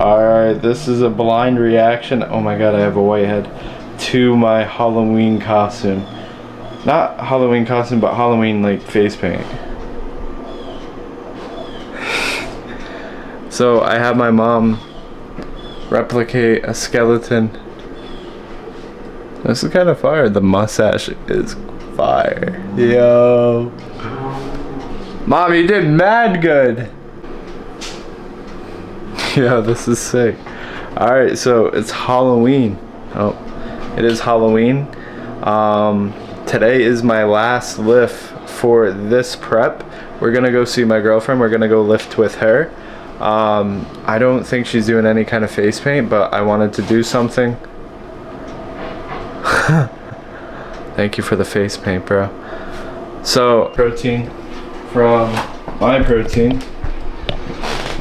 Alright, this is a blind reaction. Oh my god, I have a white head. To my Halloween costume. Not Halloween costume, but Halloween like face paint. So I have my mom replicate a skeleton. This is kind of fire. The mustache is fire. Yo. Mom, you did mad good. Yo, this is sick. Alright, so it's Halloween. Oh, it is Halloween. Today is my last lift for this prep. We're gonna go see my girlfriend. We're gonna go lift with her. I don't think she's doing any kind of face paint, but I wanted to do something. Thank you for the face paint, bro. So, protein from My Protein.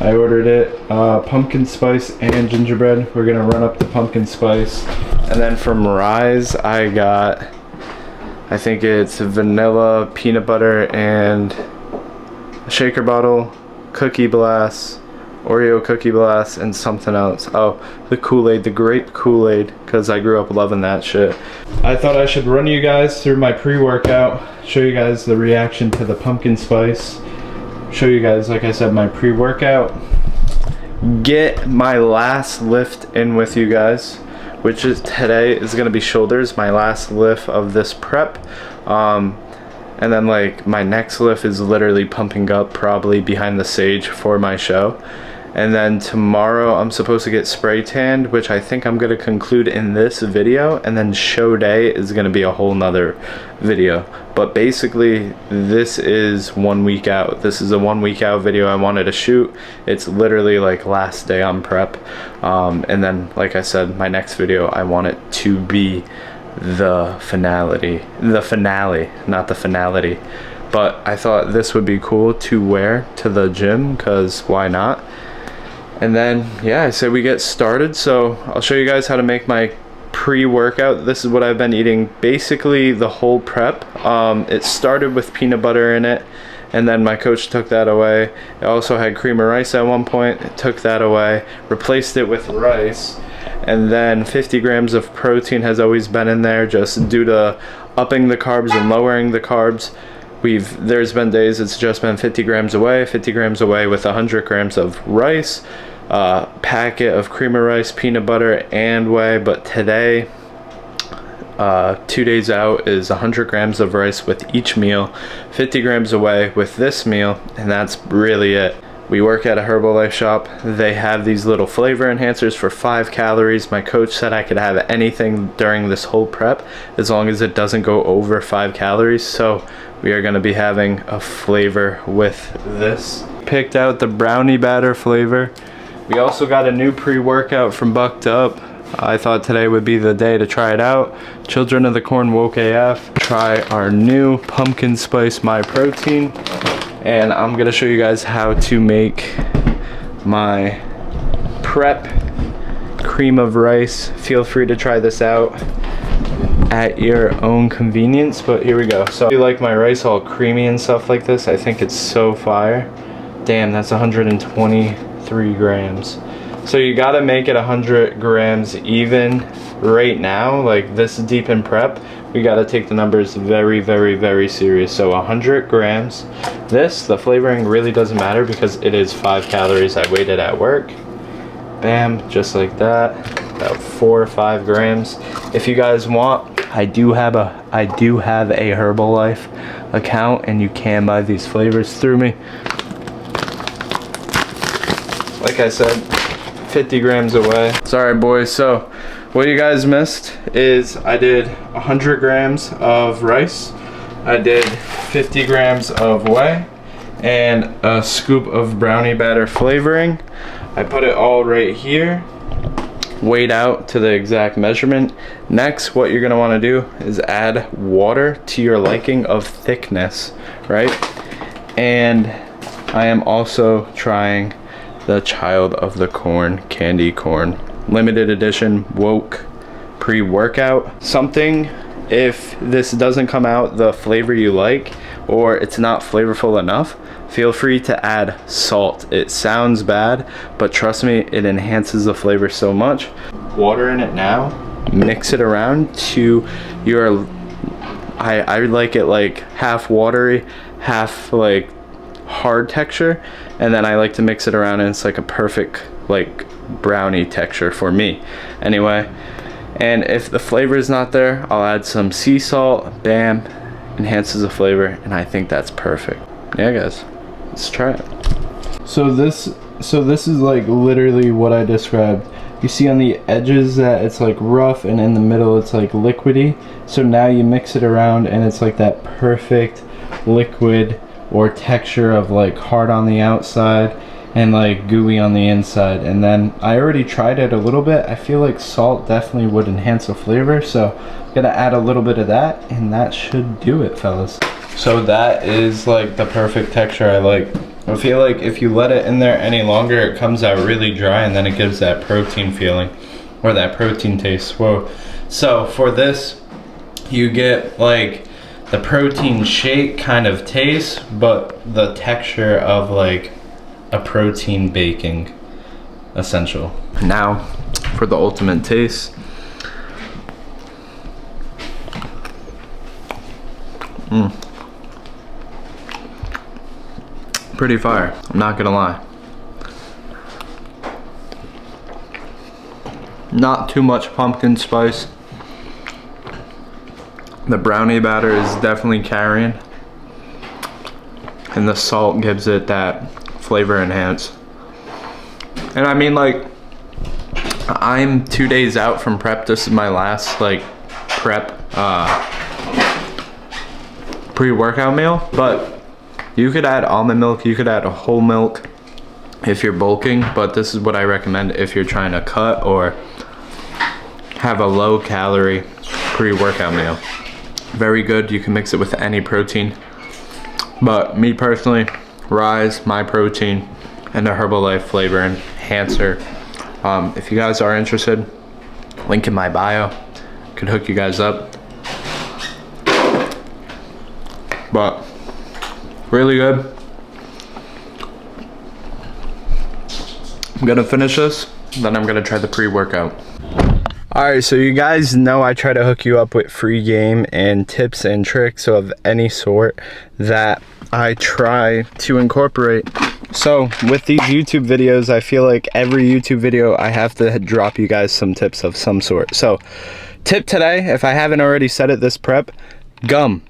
I ordered it, pumpkin spice and gingerbread. We're gonna run up the pumpkin spice. And then from Rise, I got, I think it's vanilla, peanut butter, and a shaker bottle, cookie blast, Oreo cookie blast, and something else. Oh, the Kool-Aid, the grape Kool-Aid, because I grew up loving that shit. I thought I should run you guys through my pre-workout, show you guys the reaction to the pumpkin spice, show you guys, like I said, my pre-workout, get my last lift in with you guys, which is today is going to be shoulders, my last lift of this prep. And then like my next lift is literally pumping up probably behind the sage for my show. And then tomorrow I'm supposed to get spray tanned, which I think I'm going to conclude in this video. And then show day is going to be a whole nother video. But basically this is 1 week out. This is a 1 week out video I wanted to shoot. It's literally like last day on prep. And then like I said, my next video I want it to be the finale, not the finality. But I thought this would be cool to wear to the gym, because why not? And then yeah, I say we get started. So I'll show you guys how to make my pre-workout. This is what I've been eating basically the whole prep. It started with peanut butter in it, and then my coach took that away. It also had cream of rice at one point. It took that away, replaced it with rice. And then 50 grams of protein has always been in there, just due to upping the carbs and lowering the carbs. There's been days it's just been 50 grams away with 100 grams of rice, packet of cream of rice, peanut butter, and whey. But today, 2 days out, is 100 grams of rice with each meal, 50 grams away with this meal, and that's really it. We work at a Herbalife shop. They have these little flavor enhancers for 5 calories. My coach said I could have anything during this whole prep as long as it doesn't go over 5 calories. So we are going to be having a flavor with this. Picked out the brownie batter flavor. We also got a new pre-workout from Bucked Up. I thought today would be the day to try it out. Children of the Corn Woke AF. Try our new pumpkin spice My Protein. And I'm gonna show you guys how to make my prep cream of rice. Feel free to try this out at your own convenience, but here we go. So if you like my rice all creamy and stuff like this, I think it's so fire. Damn, that's 123 grams. So you gotta make it 100 grams even right now, like this deep in prep. We gotta take the numbers very, very, very serious. So 100 grams. The flavoring really doesn't matter because it is 5 calories. I weighed it at work. Bam, just like that. About 4 or 5 grams. If you guys want, I do have a Herbalife account, and you can buy these flavors through me. Like I said, 50 grams away. Sorry boys, so what you guys missed is I did 100 grams of rice, I did 50 grams of whey, and a scoop of brownie batter flavoring. I put it all right here, weighed out to the exact measurement. Next, what you're gonna wanna do is add water to your liking of thickness, right? And I am also trying the Child of the Corn candy corn limited edition woke pre-workout. Something, if this doesn't come out the flavor you like, or it's not flavorful enough, feel free to add salt. It sounds bad, but trust me, it enhances the flavor so much. Water in it now, mix it around to your, I like it like half watery, half like hard texture, and then I like to mix it around and it's like a perfect like brownie texture for me anyway. And if the flavor is not there, I'll add some sea salt. Bam, enhances the flavor, and I think that's perfect. Yeah guys, let's try it. So this is like literally what I described. You see on the edges that it's like rough, and in the middle it's like liquidy. So now you mix it around and it's like that perfect liquid or texture of like hard on the outside and like gooey on the inside. And then I already tried it a little bit. I feel like salt definitely would enhance the flavor, so I'm gonna add a little bit of that, and that should do it, fellas. So that is like the perfect texture I like. I feel like if you let it in there any longer, it comes out really dry, and then it gives that protein feeling or that protein taste. Whoa. So for this, you get like the protein shake kind of taste, but the texture of like a protein baking essential. Now for the ultimate taste. Pretty fire, I'm not gonna lie. Not too much pumpkin spice. The brownie batter is definitely carrying, and the salt gives it that flavor enhance. And I mean, like, I'm 2 days out from prep. This is my last like prep pre-workout meal, but you could add almond milk, you could add a whole milk if you're bulking, but this is what I recommend if you're trying to cut or have a low calorie pre-workout meal. Very good. You can mix it with any protein, but me personally, Rise, my protein, and the Herbalife flavor enhancer. If you guys are interested, link in my bio, could hook you guys up. But really good. I'm gonna finish this, then I'm gonna try the pre-workout. Alright, so you guys know I try to hook you up with free game and tips and tricks of any sort that I try to incorporate. So with these YouTube videos, I feel like every YouTube video I have to drop you guys some tips of some sort. So tip today, if I haven't already said it this prep, gum.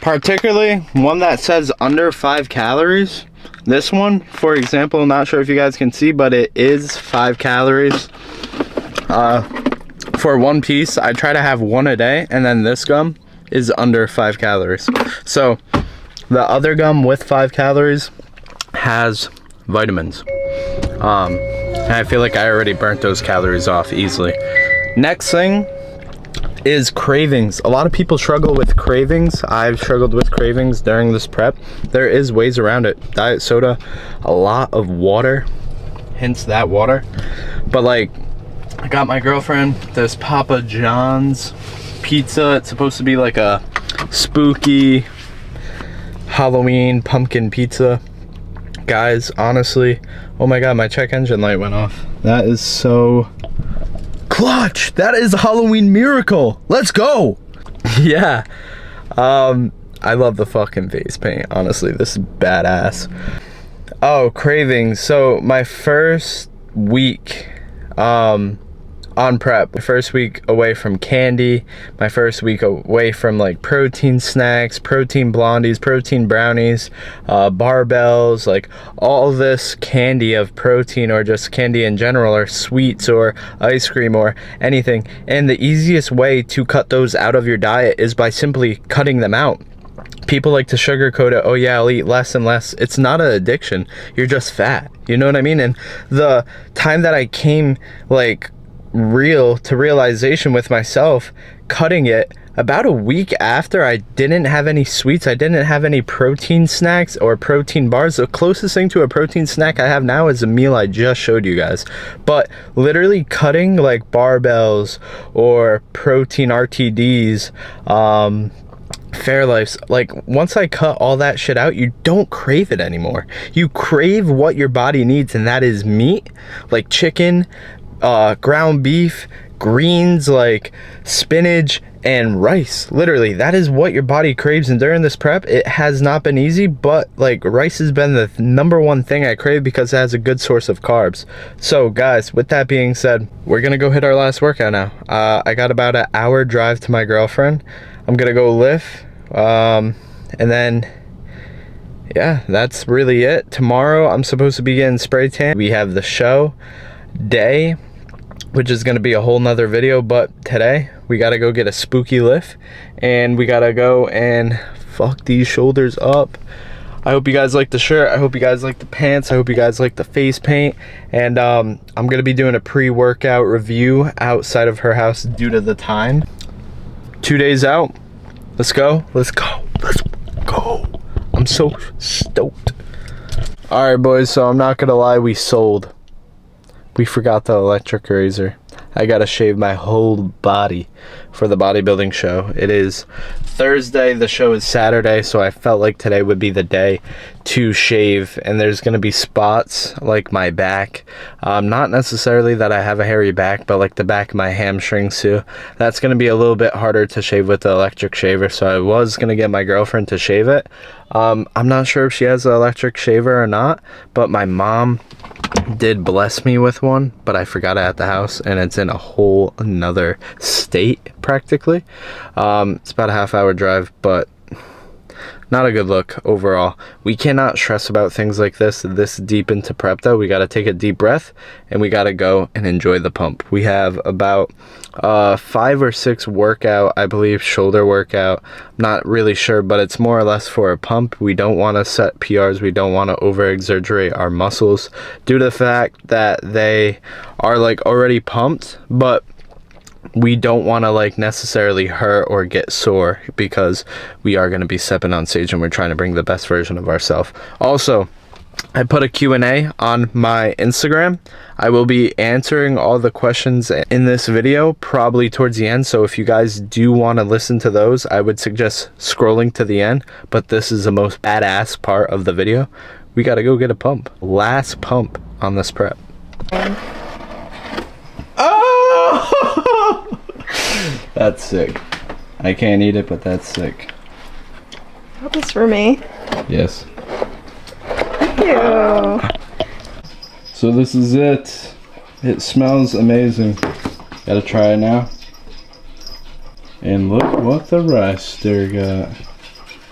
Particularly one that says under 5 calories. This one, for example, I'm not sure if you guys can see, but it is 5 calories. For one piece, I try to have one a day, and then this gum is under 5 calories. So the other gum with 5 calories has vitamins. And I feel like I already burnt those calories off easily. Next thing is cravings. A lot of people struggle with cravings. I've struggled with cravings during this prep. There is ways around it. Diet soda, a lot of water, hence that water. But like, I got my girlfriend this Papa John's pizza. It's supposed to be like a spooky Halloween pumpkin pizza. Guys, honestly, oh my god, my check engine light went off. That is so clutch. That is a Halloween miracle. Let's go. Yeah. I love the fucking face paint. Honestly, this is badass. Oh, cravings. So my first week on prep, my first week away from candy, my first week away from like protein snacks, protein blondies, protein brownies, barbells, like all this candy of protein or just candy in general, or sweets or ice cream or anything. And the easiest way to cut those out of your diet is by simply cutting them out. People like to sugarcoat it. Oh yeah, I'll eat less and less. It's not an addiction. You're just fat. You know what I mean? And the time that I came like realization with myself, cutting it about a week after I didn't have any sweets, I didn't have any protein snacks or protein bars. The closest thing to a protein snack I have now is a meal I just showed you guys. But literally cutting like barbells or protein RTDs, Fairlife's, like, once I cut all that shit out, you don't crave it anymore. You crave what your body needs, and that is meat, like chicken, ground beef, greens like spinach and rice. Literally, that is what your body craves. And during this prep, it has not been easy, but like rice has been the number one thing I crave because it has a good source of carbs. So guys, with that being said, we're gonna go hit our last workout now. I got about an hour drive to my girlfriend. I'm gonna go lift, and then yeah, that's really it. Tomorrow I'm supposed to be getting spray tan. We have the show day, which is going to be a whole nother video, but today we got to go get a spooky lift and we got to go and fuck these shoulders up. I hope you guys like the shirt. I hope you guys like the pants. I hope you guys like the face paint. And I'm going to be doing a pre-workout review outside of her house due to the time. 2 days out. Let's go. Let's go. Let's go. I'm so stoked. All right, boys. So I'm not going to lie. We sold. We forgot the electric razor. I gotta shave my whole body for the bodybuilding show. It is Thursday, the show is Saturday, so I felt like today would be the day to shave. And there's gonna be spots like my back. Not necessarily that I have a hairy back, but like the back of my hamstrings too. That's gonna be a little bit harder to shave with the electric shaver, so I was gonna get my girlfriend to shave it. I'm not sure if she has an electric shaver or not, but my mom did bless me with one, but I forgot it at the house, and it's in a whole another state practically. It's about a half-hour drive, but not a good look overall. We cannot stress about things like this deep into prep though. We got to take a deep breath and we got to go and enjoy the pump. We have about 5 or 6 workout, I believe, shoulder workout. I'm not really sure, but it's more or less for a pump. We don't want to set PRs. We don't want to over exaggerate our muscles due to the fact that they are like already pumped, but we don't want to like necessarily hurt or get sore because we are going to be stepping on stage and we're trying to bring the best version of ourselves. Also, I put a Q&A on my Instagram. I will be answering all the questions in this video probably towards the end. So if you guys do want to listen to those, I would suggest scrolling to the end. But this is the most badass part of the video. We got to go get a pump. Last pump on this prep. Oh! That's sick. I can't eat it, but that's sick. Hope it's for me. Yes. Thank you. So this is it. It smells amazing. Gotta try it now. And look what the rice there got.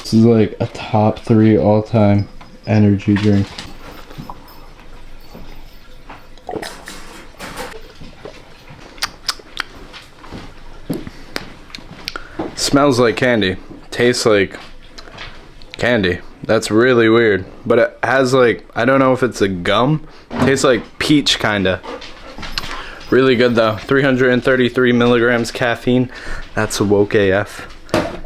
This is like a top 3 all-time energy drink. Smells like candy. Tastes like candy. That's really weird. But it has like, I don't know if it's a gum. Tastes like peach kinda. Really good though. 333 milligrams caffeine. That's woke AF.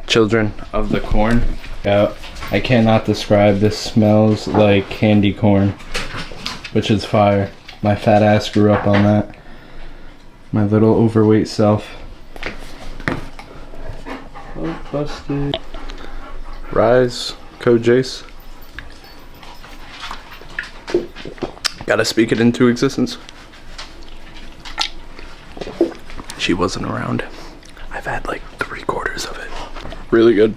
Children of the corn. Yeah, I cannot describe. This smells like candy corn, which is fire. My fat ass grew up on that. My little overweight self. Oh, busted. Rise, code Jace. Gotta speak it into existence. She wasn't around. I've had like 3/4 of it. Really good.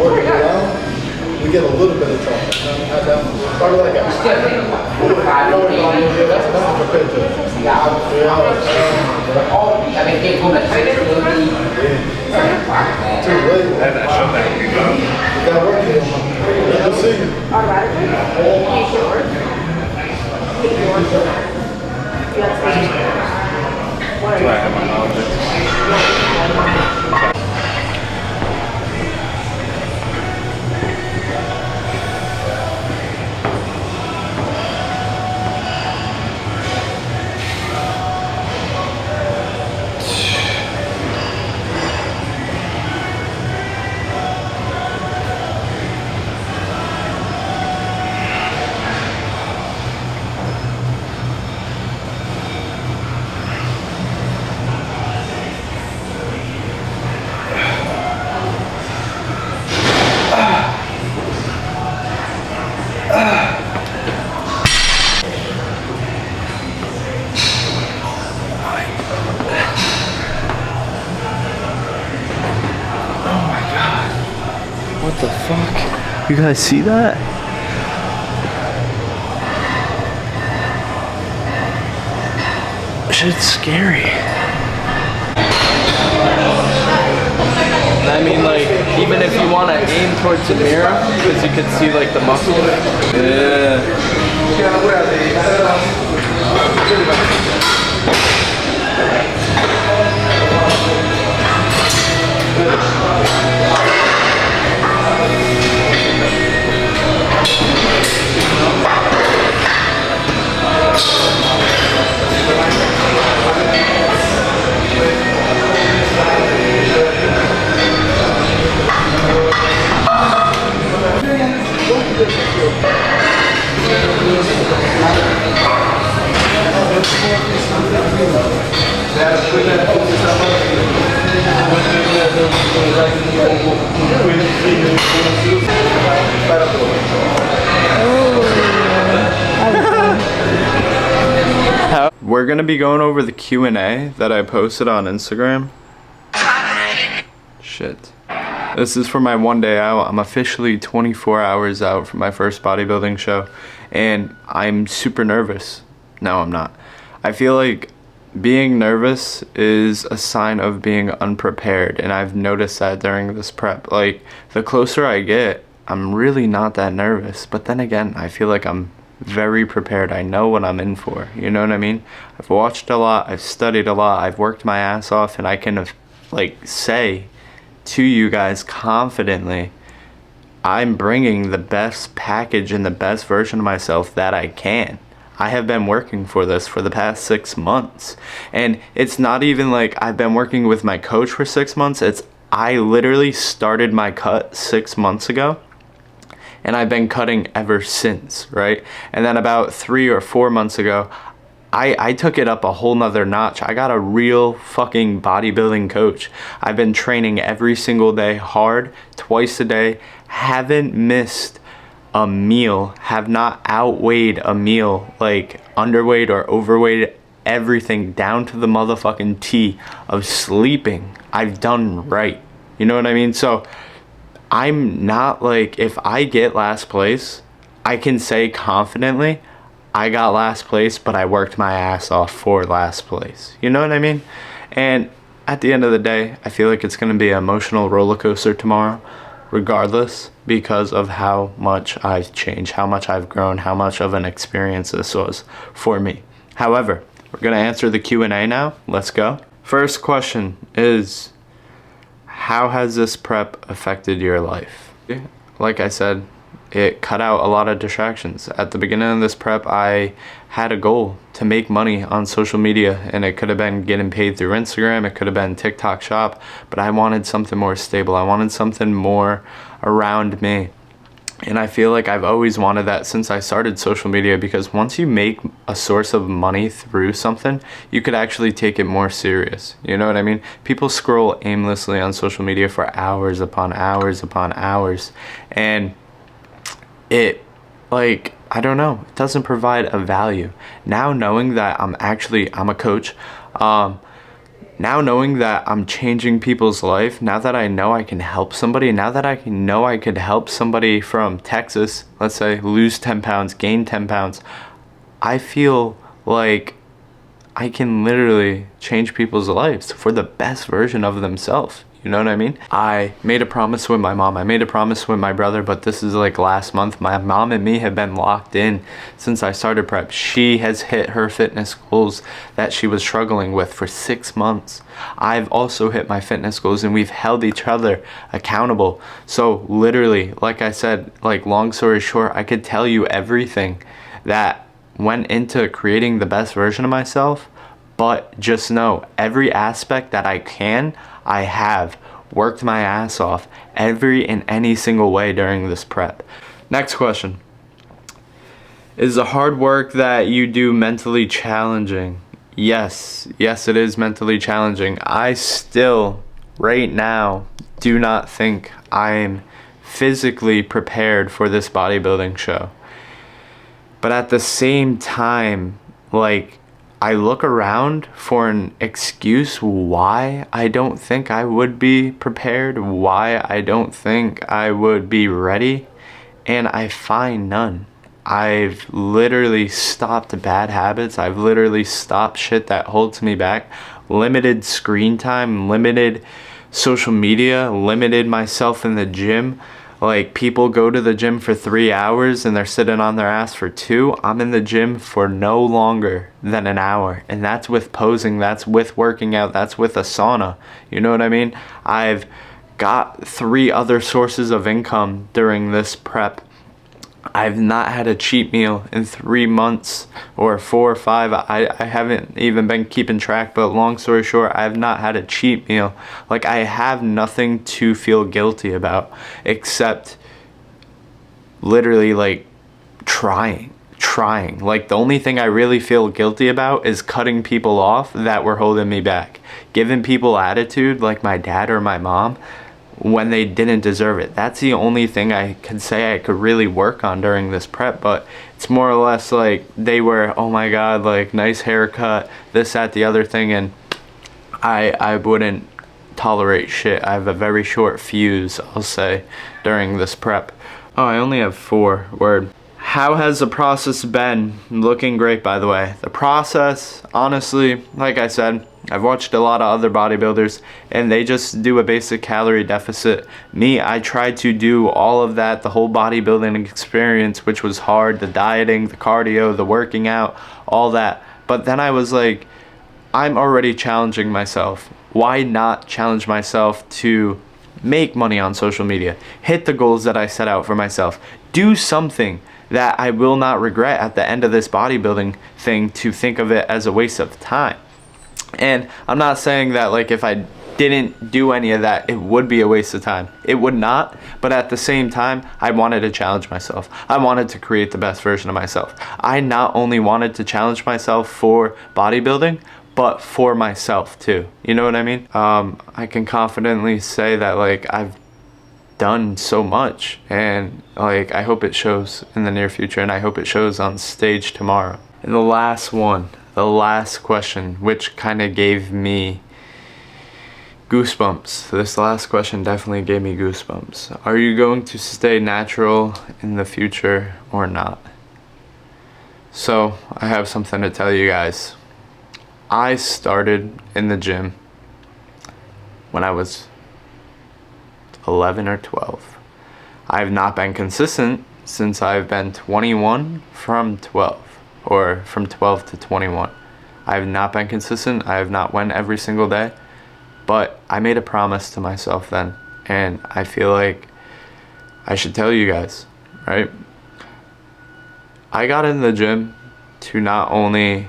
working around, we get a little bit of trouble. Probably like a, that's nothing compared to 3 hours. Too late. That shut that thing up. You got work here. Good to see you. Do I have my knowledge? What the fuck? You guys see that? Shit's scary. I mean, like, even if you want to aim towards the mirror, because you can see, like, the muscle. Yeah. We're gonna be going over the Q&A that I posted on Instagram. Shit. This is for my one day out. I'm officially 24 hours out from my first bodybuilding show, and I'm super nervous. No, I'm not. I feel like being nervous is a sign of being unprepared, and I've noticed that during this prep. Like, the closer I get, I'm really not that nervous, but then again, I feel like I'm very prepared. I know what I'm in for, you know what I mean? I've watched a lot, I've studied a lot, I've worked my ass off, and I can, like, say to you guys confidently, I'm bringing the best package and the best version of myself that I can. I have been working for this for the past 6 months, and it's not even like I've been working with my coach for 6 months. It's I literally started my cut 6 months ago, and I've been cutting ever since, right? And then about 3 or 4 months ago, I took it up a whole nother notch. I got a real fucking bodybuilding coach. I've been training every single day, hard, twice a day, haven't missed a meal, have not outweighed a meal, like underweight or overweight, everything down to the motherfucking T of sleeping. I've done right. You know what I mean? So I'm not like, if I get last place, I can say confidently, I got last place, but I worked my ass off for last place. You know what I mean? And at the end of the day, I feel like it's going to be an emotional roller coaster tomorrow, regardless, because of how much I've changed, how much I've grown, how much of an experience this was for me. However, we're going to answer the Q&A now. Let's go. First question is, how has this prep affected your life? Like I said, it cut out a lot of distractions. At the beginning of this prep, I had a goal to make money on social media, and it could have been getting paid through Instagram, it could have been TikTok shop, but I wanted something more stable. I wanted something more around me. And I feel like I've always wanted that since I started social media, because once you make a source of money through something, you could actually take it more serious. You know what I mean? People scroll aimlessly on social media for hours upon hours upon hours, and it, like, I don't know, it doesn't provide a value. Now knowing that I'm a coach, now Now knowing that I'm changing people's life, now that I know I can help somebody, now that I know I could help somebody from Texas, let's say, lose 10 pounds, gain 10 pounds, I feel like I can literally change people's lives for the best version of themselves. You know what I mean? I made a promise with my mom. I made a promise with my brother, but this is like last month. My mom and me have been locked in since I started prep. She has hit her fitness goals that she was struggling with for 6 months. I've also hit my fitness goals, and we've held each other accountable. So literally, like I said, like long story short, I could tell you everything that went into creating the best version of myself, but just know every aspect that I have worked my ass off every and any single way during this prep. Next question. Is the hard work that you do mentally challenging? Yes, it is mentally challenging. I still, right now, do not think I'm physically prepared for this bodybuilding show. But at the same time, like, I look around for an excuse why I don't think I would be prepared, why I don't think I would be ready, and I find none. I've literally stopped bad habits. I've literally stopped shit that holds me back. Limited screen time, limited social media, limited myself in the gym. Like, people go to the gym for 3 hours and they're sitting on their ass for 2. I'm in the gym for no longer than an hour. And that's with posing, that's with working out, that's with a sauna. You know what I mean? I've got 3 other sources of income during this prep. I've not had a cheat meal in 3 months or 4 or 5. I haven't even been keeping track, but long story short, I have not had a cheat meal. Like, I have nothing to feel guilty about except literally like trying. Like, the only thing I really feel guilty about is cutting people off that were holding me back. Giving people attitude like my dad or my mom when they didn't deserve it. That's the only thing I could say I could really work on during this prep, but it's more or less like they were, oh my god, like, nice haircut, this, that, the other thing, and I wouldn't tolerate shit. I have a very short fuse, I'll say, during this prep. Oh, I only have 4. Word. How has the process been? Looking great, by the way. The process, honestly, like I said, I've watched a lot of other bodybuilders and they just do a basic calorie deficit. Me, I tried to do all of that, the whole bodybuilding experience, which was hard, the dieting, the cardio, the working out, all that. But then I was like, I'm already challenging myself. Why not challenge myself to make money on social media? Hit the goals that I set out for myself. Do something that I will not regret at the end of this bodybuilding thing, to think of it as a waste of time. And I'm not saying that, like, if I didn't do any of that, it would be a waste of time. It would not, but at the same time, I wanted to challenge myself. I wanted to create the best version of myself. I not only wanted to challenge myself for bodybuilding, but for myself too. You know what I mean? I can confidently say that, like, I've done so much, and like, I hope it shows in the near future, and I hope it shows on stage tomorrow. And the last question, which kind of gave me goosebumps. This last question definitely gave me goosebumps. Are you going to stay natural in the future or not? So I have something to tell you guys. I started in the gym when I was 11 or 12. I have not been consistent since I've been 21 from 12, or from 12 to 21. I have not been consistent. I have not went every single day, but I made a promise to myself then, and I feel like I should tell you guys, right? I got in the gym to not only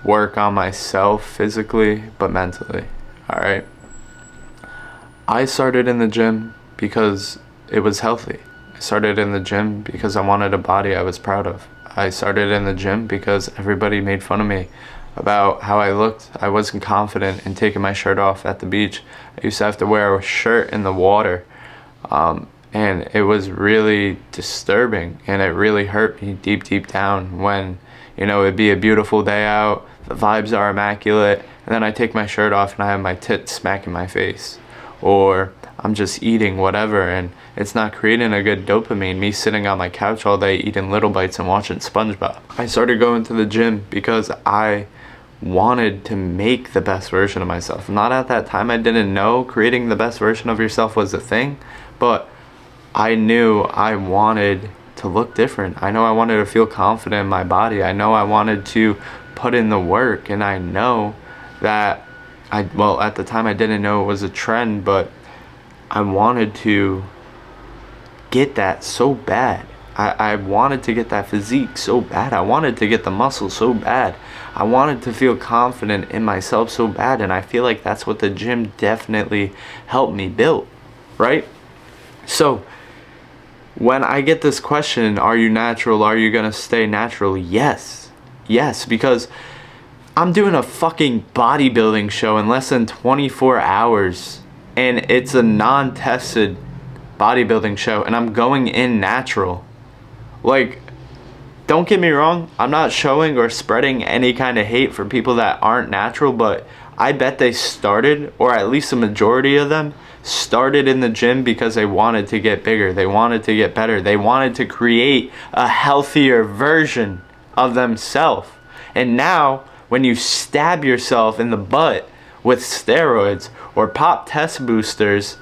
work on myself physically, but mentally, all right? I started in the gym because it was healthy. I started in the gym because I wanted a body I was proud of. I started in the gym because everybody made fun of me about how I looked. I wasn't confident in taking my shirt off at the beach. I used to have to wear a shirt in the water, and it was really disturbing, and it really hurt me deep down when, you know, it'd be a beautiful day out, the vibes are immaculate, and then I take my shirt off and I have my tits smacking my face, or I'm just eating whatever and it's not creating a good dopamine, me sitting on my couch all day eating little bites and watching SpongeBob. I started going to the gym because I wanted to make the best version of myself. Not at that time, I didn't know creating the best version of yourself was a thing, but I knew I wanted to look different. I know I wanted to feel confident in my body. I know I wanted to put in the work, and I know that well, at the time I didn't know it was a trend, but I wanted to get that so bad. I wanted to get that physique so bad. I wanted to get the muscle so bad. I wanted to feel confident in myself so bad, and I feel like that's what the gym definitely helped me build, right? So when I get this question, are you natural? Are you gonna stay natural? Yes, because I'm doing a fucking bodybuilding show in less than 24 hours, and it's a non-tested bodybuilding show, and I'm going in natural. Like, don't get me wrong, I'm not showing or spreading any kind of hate for people that aren't natural, but I bet they started, or at least a majority of them started in the gym because they wanted to get bigger, they wanted to get better, they wanted to create a healthier version of themselves. And now when you stab yourself in the butt with steroids or pop test boosters,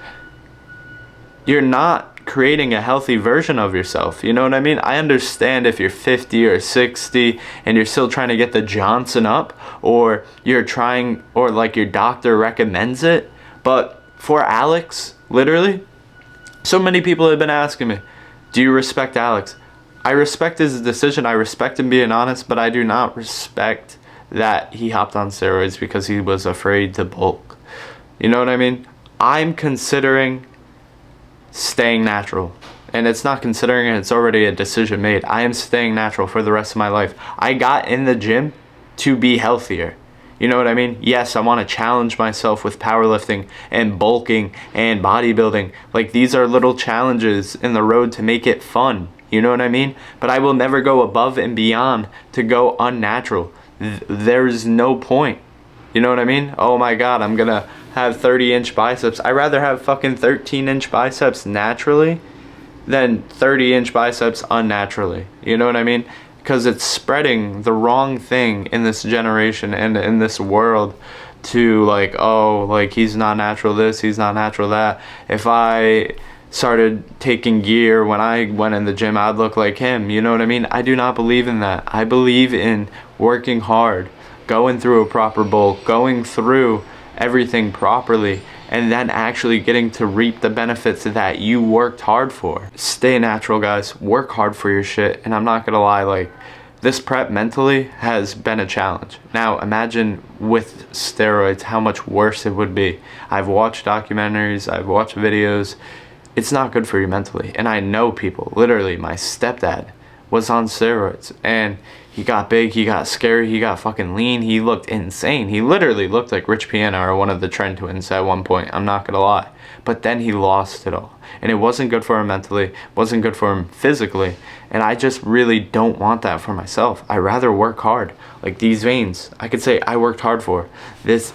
you're not creating a healthy version of yourself. You know what I mean? I understand if you're 50 or 60 and you're still trying to get the Johnson up, or you're trying, or like your doctor recommends it. But for Alex, literally, so many people have been asking me, do you respect Alex? I respect his decision. I respect him being honest, but I do not respect that he hopped on steroids because he was afraid to bulk. You know what I mean? I'm considering staying natural, and it's not considering it, it's already a decision made. I am staying natural for the rest of my life. I got in the gym to be healthier. You know what I mean? Yes, I want to challenge myself with powerlifting and bulking and bodybuilding. Like, these are little challenges in the road to make it fun. You know what I mean? But I will never go above and beyond to go unnatural. There's no point. You know what I mean? Oh my god, I'm gonna have 30-inch biceps. I'd rather have fucking 13-inch biceps naturally than 30-inch biceps unnaturally. You know what I mean? Because it's spreading the wrong thing in this generation and in this world to, like, oh, like, he's not natural this, he's not natural that. If I started taking gear when I went in the gym, I'd look like him. You know what I mean? I do not believe in that. I believe in working hard, going through a proper bulk, going through everything properly, and then actually getting to reap the benefits that you worked hard for. Stay natural, guys. Work hard for your shit. And I'm not gonna lie, like, this prep mentally has been a challenge. Now imagine with steroids how much worse it would be. I've watched documentaries, I've watched videos. It's not good for you mentally. And I know people, literally my stepdad was on steroids, and he got big, he got scary, he got fucking lean, he looked insane. He literally looked like Rich Piana or one of the Trend Twins at one point, I'm not gonna lie. But then he lost it all. And it wasn't good for him mentally, wasn't good for him physically, and I just really don't want that for myself. I rather work hard. Like these veins, I could say I worked hard for. These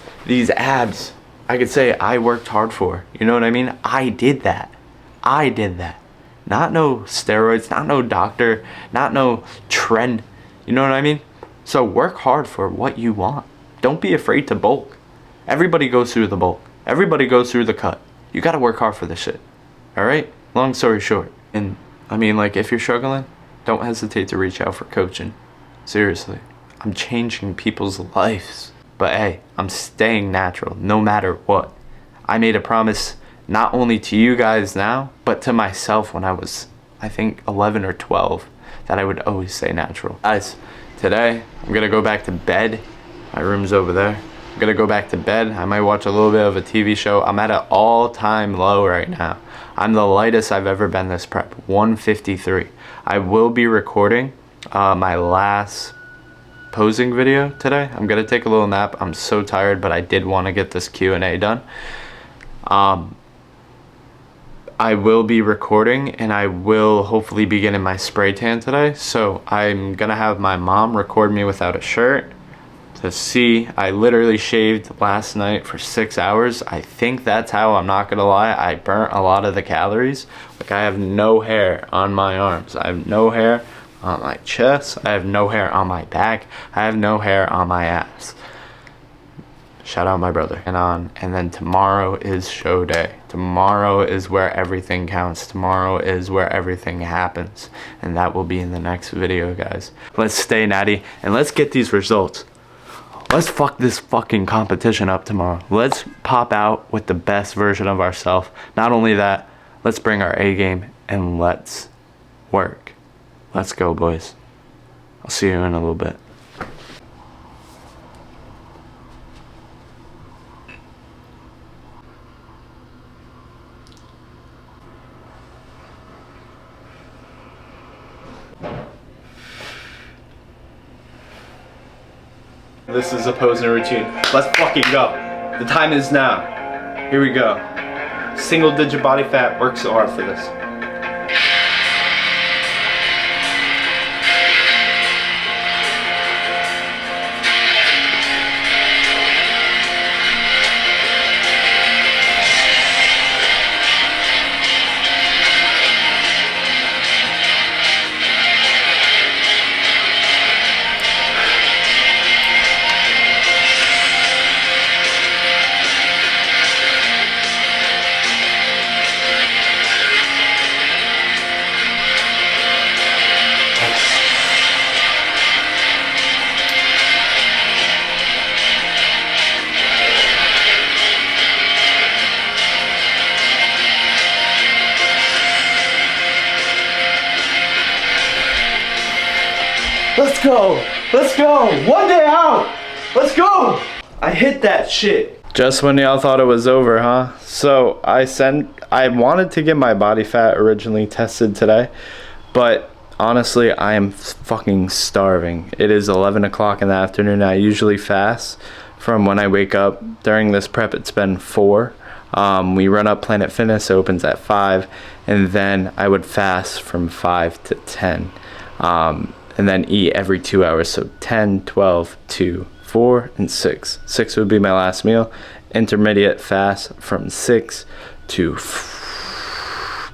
abs, I could say I worked hard for. You know what I mean? I did that. I did that. Not no steroids, not no doctor, not no trend. You know what I mean? So work hard for what you want. Don't be afraid to bulk. Everybody goes through the bulk. Everybody goes through the cut. You gotta work hard for this shit. Alright? Long story short. And I mean, like, if you're struggling, don't hesitate to reach out for coaching. Seriously. I'm changing people's lives. But hey, I'm staying natural no matter what. I made a promise not only to you guys now, but to myself when I was, I think, 11 or 12, that I would always stay natural. Guys, today I'm gonna go back to bed. My room's over there. I'm gonna go back to bed. I might watch a little bit of a TV show. I'm at an all-time low right now. I'm the lightest I've ever been this prep, 153. I will be recording my last posing video today. I'm gonna take a little nap. I'm so tired, but I did want to get this Q&A done. I will be recording, and I will hopefully be getting my spray tan today. So I'm gonna have my mom record me without a shirt to see. I literally shaved last night for 6 hours. I think that's how, I'm not gonna lie, I burnt a lot of the calories. Like, I have no hair on my arms. I have no hair on my chest. I have no hair on my back. I have no hair on my ass. Shout out my brother. And then tomorrow is show day. Tomorrow is where everything counts. Tomorrow is where everything happens. And that will be in the next video, guys. Let's stay natty and let's get these results. Let's fuck this fucking competition up tomorrow. Let's pop out with the best version of ourselves. Not only that, let's bring our A game and let's work. Let's go, boys. I'll see you in a little bit. This is opposing routine. Let's fucking go. The time is now. Here we go. Single digit body fat, work so hard for this. Let's go! Let's go! One day out! Let's go! I hit that shit. Just when y'all thought it was over, huh? So I wanted to get my body fat originally tested today, but honestly, I am fucking starving. It is 11 o'clock in the afternoon. I usually fast from when I wake up. During this prep, it's been 4. We run up Planet Fitness, opens at 5, and then I would fast from 5 to 10. And then eat every 2 hours. So 10, 12, 2, 4, and 6. 6 would be my last meal. Intermediate fast from 6 to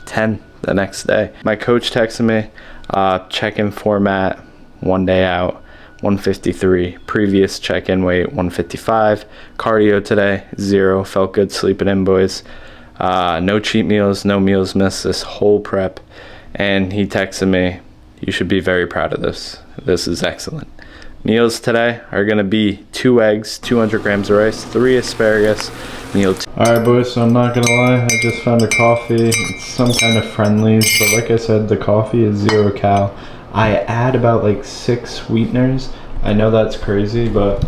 10 the next day. My coach texted me, check-in format, 1 day out, 153. Previous check-in weight, 155. Cardio today, 0. Felt good sleeping in, boys. No cheat meals, no meals missed this whole prep. And he texted me, you should be very proud of this. This is excellent. Meals today are gonna be 2 eggs, 200 grams of rice, 3 asparagus, meal 2. Alright boys, so I'm not gonna lie, I just found a coffee. It's some kind of Friendlies, but like I said, the coffee is 0 cal. I add about like 6 sweeteners. I know that's crazy, but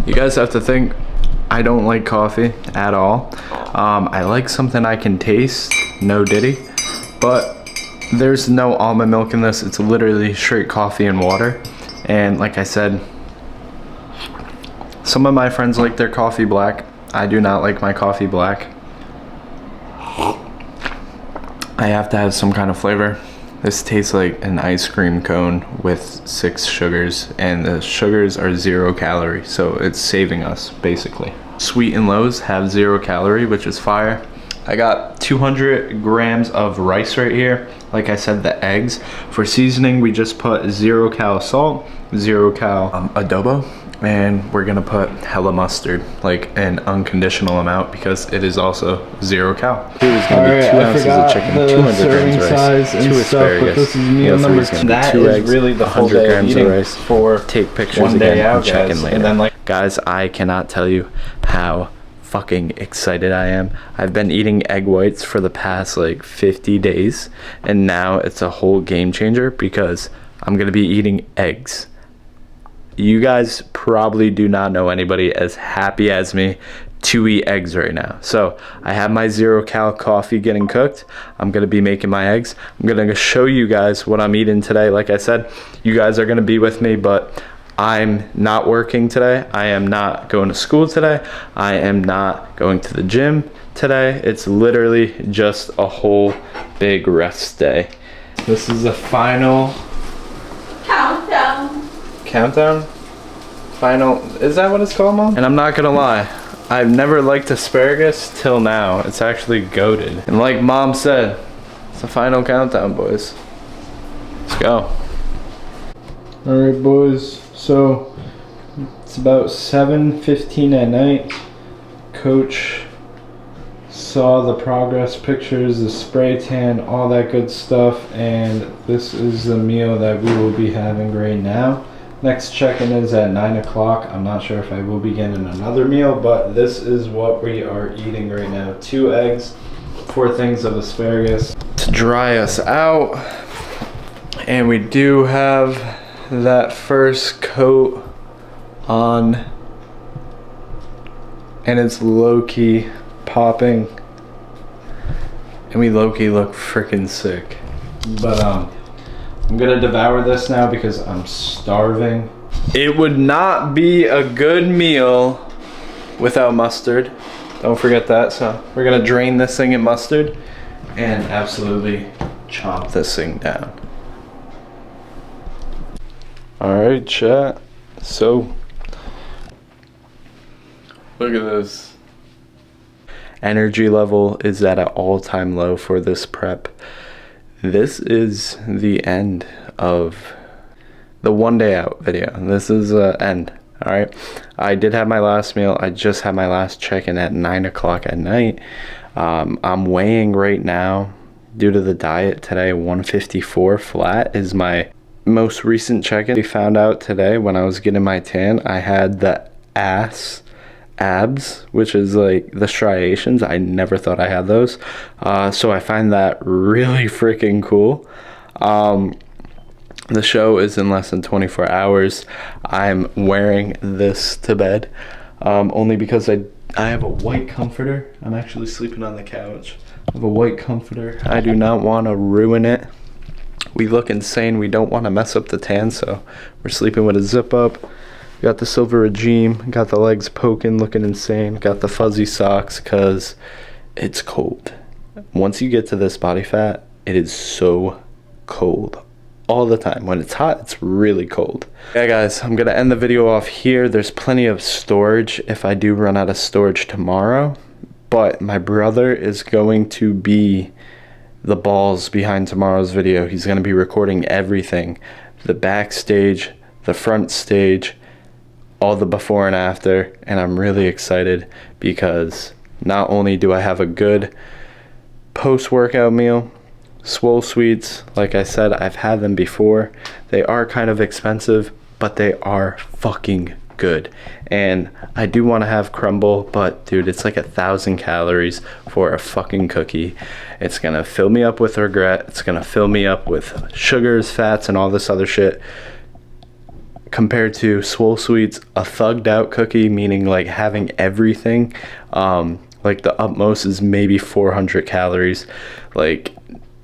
you guys have to think, I don't like coffee at all. I like something I can taste, no diddy, but there's no almond milk in this. It's literally straight coffee and water. And like I said, some of my friends like their coffee black. I do not like my coffee black. I have to have some kind of flavor. This tastes like an ice cream cone with 6 sugars, and the sugars are 0 calorie, so it's saving us basically. Sweet and lows have 0 calorie, which is fire. I got 200 grams of rice right here. Like I said, the eggs. For seasoning, we just put 0 cal salt, 0 cal adobo, and we're gonna put hella mustard, like an unconditional amount, because it is also 0 cal. Here is gonna be 2 ounces of chicken, 200 grams of rice, 2 asparagus. This is meal number 2. That is really the whole day of eating for take pictures 1 day out, and check in later. And then, guys, I cannot tell you how fucking excited I am. I've been eating egg whites for the past like 50 days, and now it's a whole game changer because I'm gonna be eating eggs. You guys probably do not know anybody as happy as me to eat eggs right now. So I have my 0 cal coffee getting cooked. I'm gonna be making my eggs. I'm gonna show you guys what I'm eating today. Like I said, you guys are gonna be with me, but I'm not working today. I am not going to school today. I am not going to the gym today. It's literally just a whole big rest day. This is the final countdown. Final, is that what it's called, Mom? And I'm not gonna lie, I've never liked asparagus till now. It's actually goated. And like Mom said, it's the final countdown, boys. Let's go. All right, boys. So it's about 7:15 at night. Coach saw the progress pictures, the spray tan, all that good stuff, and this is the meal that we will be having right now. Next check-in is at 9 o'clock. I'm not sure if I will be getting another meal, but this is what we are eating right now. 2 eggs, 4 things of asparagus to dry us out. And we do have that first coat on, and it's low-key popping, and we low-key look freaking sick. But I'm gonna devour this now because I'm starving. It would not be a good meal without mustard. Don't forget that. So we're gonna drain this thing in mustard and absolutely chomp this thing down. All right, chat. So look at this. Energy level is at an all-time low for this prep. This is the end of the 1 day out video. This is end. All right, I did have my last meal. I just had my last check-in at 9 o'clock at night. I'm weighing right now due to the diet today. 154 flat is my most recent check-in. We found out today when I was getting my tan, I had the abs, which is like the striations. I never thought I had those, so I find that really freaking cool. The show is in less than 24 hours. I'm wearing this to bed only because I have a white comforter. I'm actually sleeping on the couch. I have a white comforter. I do not want to ruin it. We look insane. We don't want to mess up the tan, so we're sleeping with a zip up. Got the silver regime, got the legs poking, looking insane. Got the fuzzy socks because it's cold. Once you get to this body fat, it is so cold all the time. When it's hot, it's really cold. Yeah, guys, I'm gonna end the video off here. There's plenty of storage if I do run out of storage tomorrow, but my brother is going to be the balls behind tomorrow's video. He's gonna be recording everything, the backstage, the front stage, all the before and after, and I'm really excited because not only do I have a good post-workout meal, Swole Sweets, like I said, I've had them before. They are kind of expensive, but they are fucking good. And I do want to have crumble, but dude, it's like 1,000 calories for a fucking cookie. It's gonna fill me up with regret. It's gonna fill me up with sugars, fats, and all this other shit. Compared to Swole Sweets, a thugged out cookie, meaning like having everything, like the utmost is maybe 400 calories, like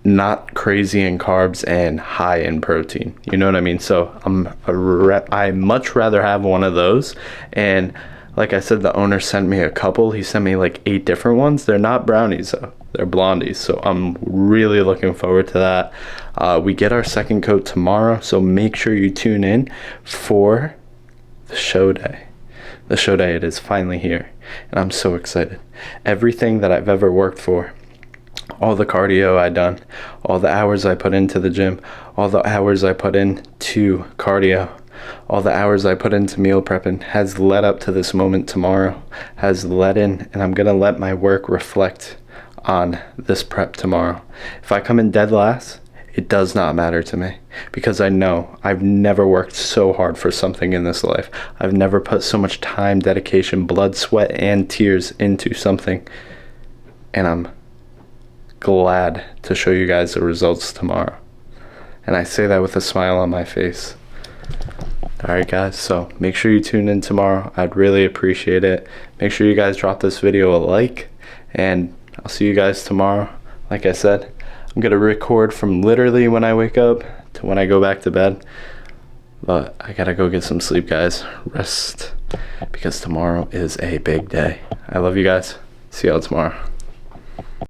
not crazy in carbs and high in protein, you know what I mean? So I much rather have one of those. And like I said, the owner sent me a couple. He sent me like 8 different ones. They're not brownies though, they're blondies, so I'm really looking forward to that. We get our second coat tomorrow, so make sure you tune in for the show day. The show day, it is finally here, and I'm so excited. Everything that I've ever worked for, all the cardio I done, all the hours I put into the gym, all the hours I put into cardio, all the hours I put into meal prepping has led up to this moment tomorrow, has led in, and I'm gonna let my work reflect on this prep tomorrow. If I come in dead last, it does not matter to me, because I know I've never worked so hard for something in this life. I've never put so much time, dedication, blood, sweat, and tears into something, and I'm glad to show you guys the results tomorrow. And I say that with a smile on my face. Alright guys, so make sure you tune in tomorrow. I'd really appreciate it. Make sure you guys drop this video a like, and I'll see you guys tomorrow. Like I said, I'm gonna record from literally when I wake up to when I go back to bed. But I gotta go get some sleep, guys. Rest, because tomorrow is a big day. I love you guys. See y'all tomorrow.